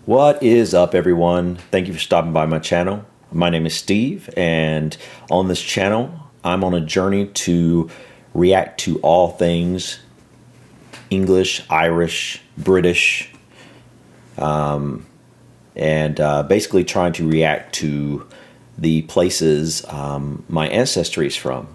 What is up, everyone? Thank you for stopping by my channel. My name is Steve, and on this channel I'm on a journey to react to all things English, Irish, British, and basically trying to react to the places my ancestry is from.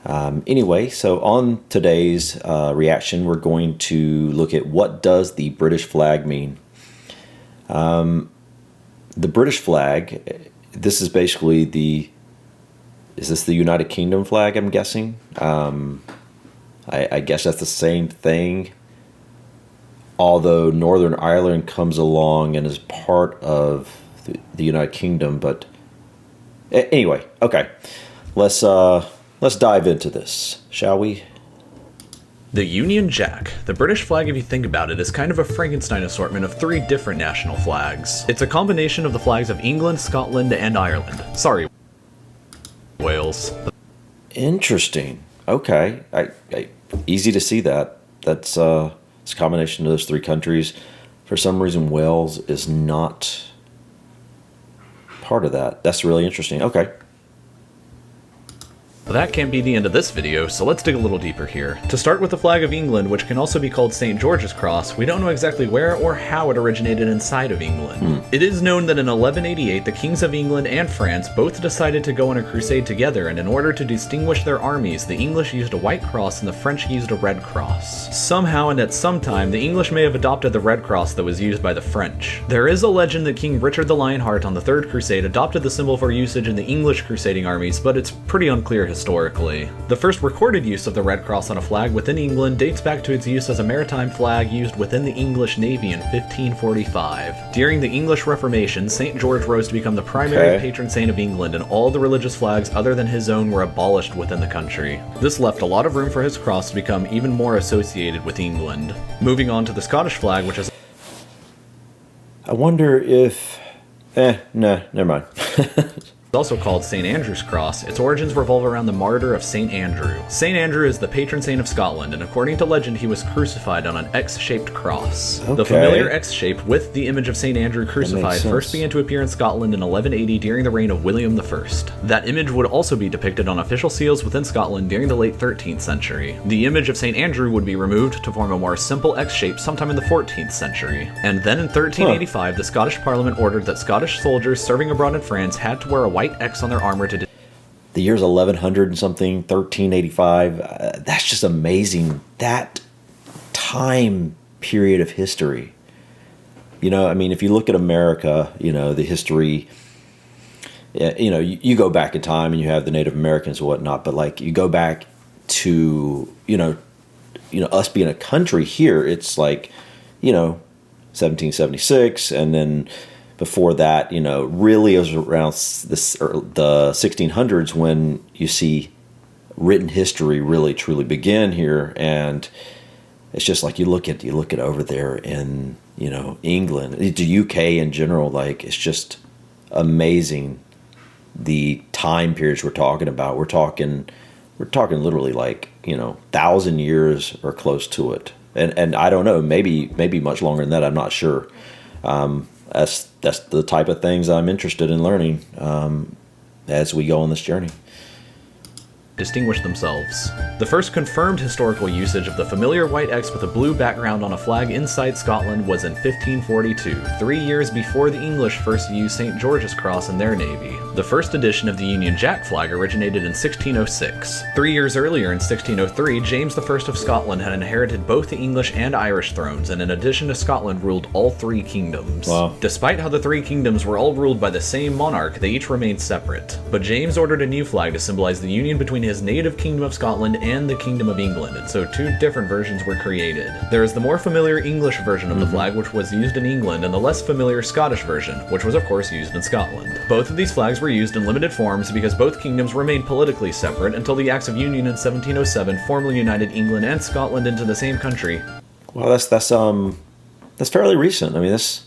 Anyway, so on today's reaction, we're going to look at what does the British flag mean. The British flag, this is basically is this the United Kingdom flag, I'm guessing? I guess that's the same thing, although Northern Ireland comes along and is part of the United Kingdom. But anyway, okay, let's dive into this, shall we? The Union Jack. The British flag, if you think about it, is kind of a Frankenstein assortment of 3 different national flags. It's a combination of the flags of England, Scotland, and Ireland. Sorry, Wales. Interesting. Okay, easy to see that. It's a combination of those 3 countries. For some reason, Wales is not part of that. That's really interesting. Okay. That can't be the end of this video, so let's dig a little deeper here. To start with the flag of England, which can also be called St. George's Cross, we don't know exactly where or how it originated inside of England. It is known that in 1188, the kings of England and France both decided to go on a crusade together, and in order to distinguish their armies, the English used a white cross and the French used a red cross. Somehow and at some time, the English may have adopted the red cross that was used by the French. There is a legend that King Richard the Lionheart on the Third Crusade adopted the symbol for usage in the English crusading armies, but it's pretty unclear historically. The first recorded use of the red cross on a flag within England dates back to its use as a maritime flag used within the English Navy in 1545. During the English Reformation, St. George rose to become the primary patron saint of England, and all the religious flags other than his own were abolished within the country. This left a lot of room for his cross to become even more associated with England. Moving on to the Scottish flag, which is I wonder if... no, never mind. also called St. Andrew's Cross. Its origins revolve around the martyr of St. Andrew. St. Andrew is the patron saint of Scotland, and according to legend, he was crucified on an X-shaped cross. Okay. The familiar X shape with the image of St. Andrew crucified first began to appear in Scotland in 1180 during the reign of William I. That image would also be depicted on official seals within Scotland during the late 13th century. The image of St. Andrew would be removed to form a more simple X shape sometime in the 14th century. And then in 1385, the Scottish Parliament ordered that Scottish soldiers serving abroad in France had to wear a white X on their armor to... The year's 1100 and something, 1385. That's just amazing. That time period of history. You know, I mean, if you look at America, you know, the history, you know, you go back in time and you have the Native Americans and whatnot, but like you go back to, you know, us being a country here, it's like, you know, 1776, and then before that, you know, really it was around the 1600s when you see written history really truly begin here. And it's just like you look at over there in, you know, England, the UK in general, like it's just amazing the time periods we're talking about. We're talking literally like, you know, 1,000 years or close to it. And I don't know, maybe much longer than that, I'm not sure. That's the type of things I'm interested in learning as we go on this journey. Distinguish themselves. The first confirmed historical usage of the familiar white X with a blue background on a flag inside Scotland was in 1542, 3 years before the English first used St. George's Cross in their navy. The first edition of the Union Jack flag originated in 1606. 3 years earlier, in 1603, James I of Scotland had inherited both the English and Irish thrones, and in addition to Scotland ruled all 3 kingdoms. Wow. Despite how the 3 kingdoms were all ruled by the same monarch, they each remained separate. But James ordered a new flag to symbolize the union between his native kingdom of Scotland and the Kingdom of England, and so 2 different versions were created. There is the more familiar English version of the flag, which was used in England, and the less familiar Scottish version, which was of course used in Scotland. Both of these flags were used in limited forms because both kingdoms remained politically separate until the Acts of Union in 1707 formally united England and Scotland into the same country. Well, that's fairly recent. I mean, that's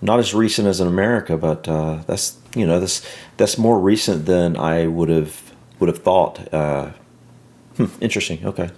not as recent as in America, but that's, you know, that's more recent than I would have thought. Interesting. Okay.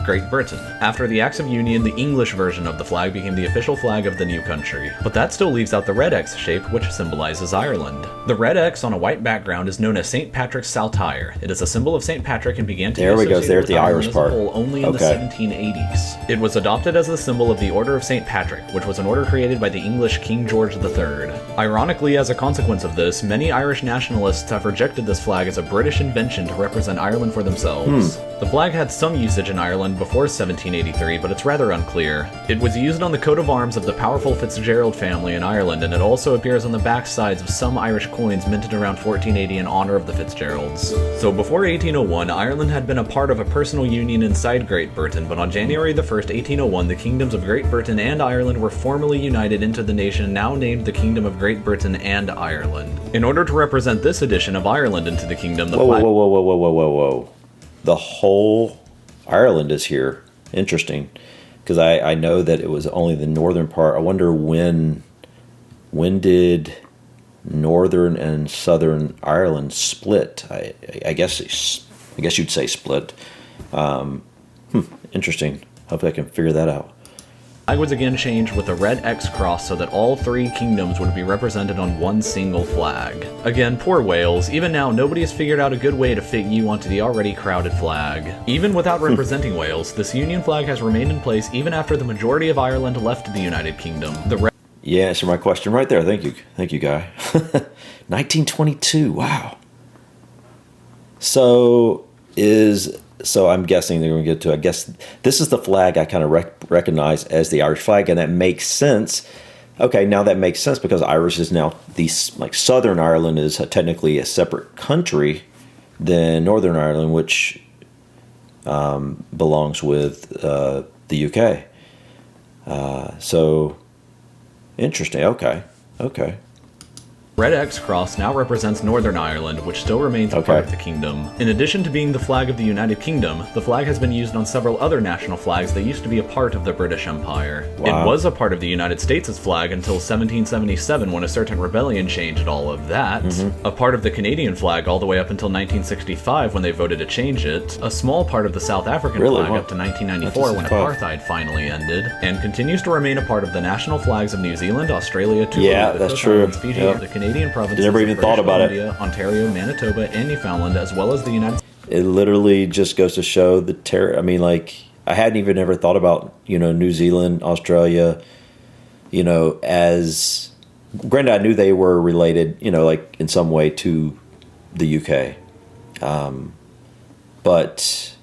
Great Britain. After the Acts of Union, the English version of the flag became the official flag of the new country. But that still leaves out the red X shape, which symbolizes Ireland. The red X on a white background is known as St. Patrick's Saltire. It is a symbol of St. Patrick and began to be associated with Ireland as a whole only in the 1780s. It was adopted as the symbol of the Order of St. Patrick, which was an order created by the English King George III. Ironically, as a consequence of this, many Irish nationalists have rejected this flag as a British invention to represent Ireland for themselves. The flag had some usage in Ireland before 1783, but it's rather unclear. It was used on the coat of arms of the powerful Fitzgerald family in Ireland, and it also appears on the back sides of some Irish coins minted around 1480 in honor of the Fitzgeralds. So before 1801, Ireland had been a part of a personal union inside Great Britain, but on January the 1st, 1801, the kingdoms of Great Britain and Ireland were formally united into the nation now named the Kingdom of Great Britain and Ireland. In order to represent this addition of Ireland into the kingdom, the flag... Whoa. The whole Ireland is here. Interesting. Because I know that it was only the northern part. I wonder when did Northern and Southern Ireland split? I guess you'd say split. Interesting. Hopefully I can figure that out. The flag was again changed with a red X cross so that all three kingdoms would be represented on one single flag. Again, poor Wales. Even now, nobody has figured out a good way to fit you onto the already crowded flag. Even without representing Wales, this Union flag has remained in place even after the majority of Ireland left the United Kingdom. Yeah, answer my question right there. Thank you, guy. 1922. Wow. So I'm guessing they're going to get to, I guess this is the flag I kind of recognize as the Irish flag, and that makes sense. Okay, now that makes sense because Irish is now, Southern Ireland is technically a separate country than Northern Ireland, which belongs with the UK. So, interesting. Okay. Red X cross now represents Northern Ireland, which still remains a part of the kingdom. In addition to being the flag of the United Kingdom, the flag has been used on several other national flags that used to be a part of the British Empire. Wow. It was a part of the United States' flag until 1777 when a certain rebellion changed all of that. A part of the Canadian flag all the way up until 1965 when they voted to change it. A small part of the South African flag up to 1994 when apartheid finally ended. And continues to remain a part of the national flags of New Zealand, Australia, Tuvalu, the Cook Islands, Fiji, the Canadian provinces, never even thought about Columbia, Ontario, Manitoba, and Newfoundland, as well as the United States. It literally just goes to show the terror. I mean, I hadn't even ever thought about, New Zealand, Australia, as, granted, I knew they were related, in some way to the UK. But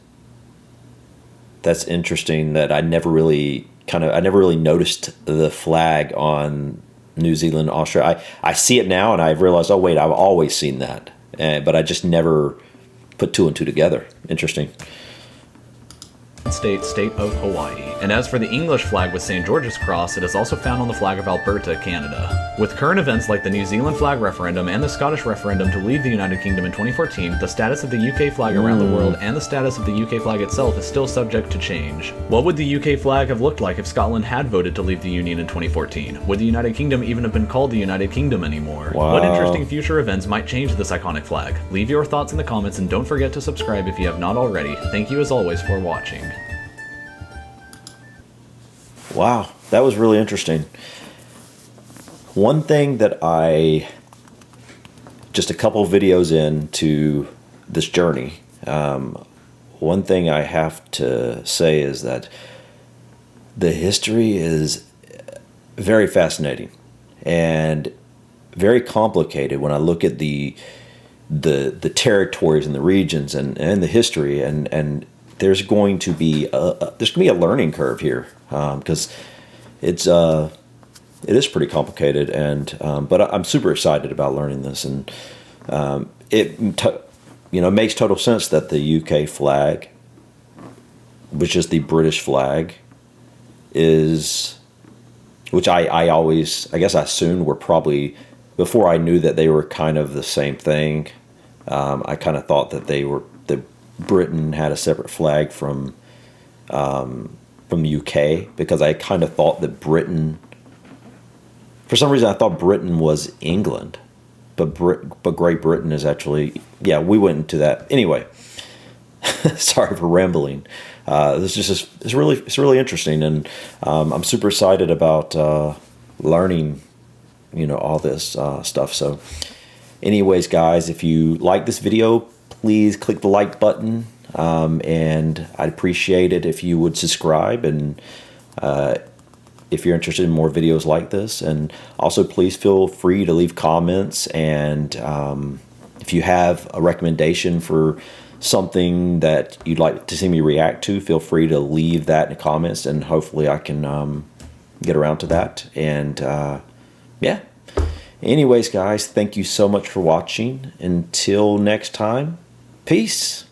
that's interesting that I never really noticed the flag on New Zealand, Australia. I see it now, and I've realized, oh wait, I've always seen that, but I just never put two and two together. Interesting. State of Hawaii. And as for the English flag with St. George's Cross, it is also found on the flag of Alberta, Canada. With current events like the New Zealand flag referendum and the Scottish referendum to leave the United Kingdom in 2014, the status of the UK flag around the world and the status of the UK flag itself is still subject to change. What would the UK flag have looked like if Scotland had voted to leave the Union in 2014? Would the United Kingdom even have been called the United Kingdom anymore? Wow. What interesting future events might change this iconic flag? Leave your thoughts in the comments and don't forget to subscribe if you have not already. Thank you as always for watching. Wow, that was really interesting. One thing that just a couple videos into this journey, one thing I have to say is that the history is very fascinating and very complicated when I look at the territories and the regions and the history, and there's going to be a learning curve here, because it is pretty complicated, and but I'm super excited about learning this, and it makes total sense that the UK flag, which is the British flag, which I assumed were probably, before I knew that they were kind of the same thing. I kind of thought that Britain had a separate flag from the UK, because I kind of thought that Britain, for some reason I thought Britain was England, but Great Britain is actually, we went into that anyway. Sorry for rambling, it's really interesting, and I'm super excited about learning, all this stuff. So, anyways, guys, if you like this video, please click the like button, and I'd appreciate it if you would subscribe, and if you're interested in more videos like this. And also, please feel free to leave comments, and if you have a recommendation for something that you'd like to see me react to, feel free to leave that in the comments, and hopefully I can get around to that. And yeah. Anyways, guys, thank you so much for watching. Until next time, peace.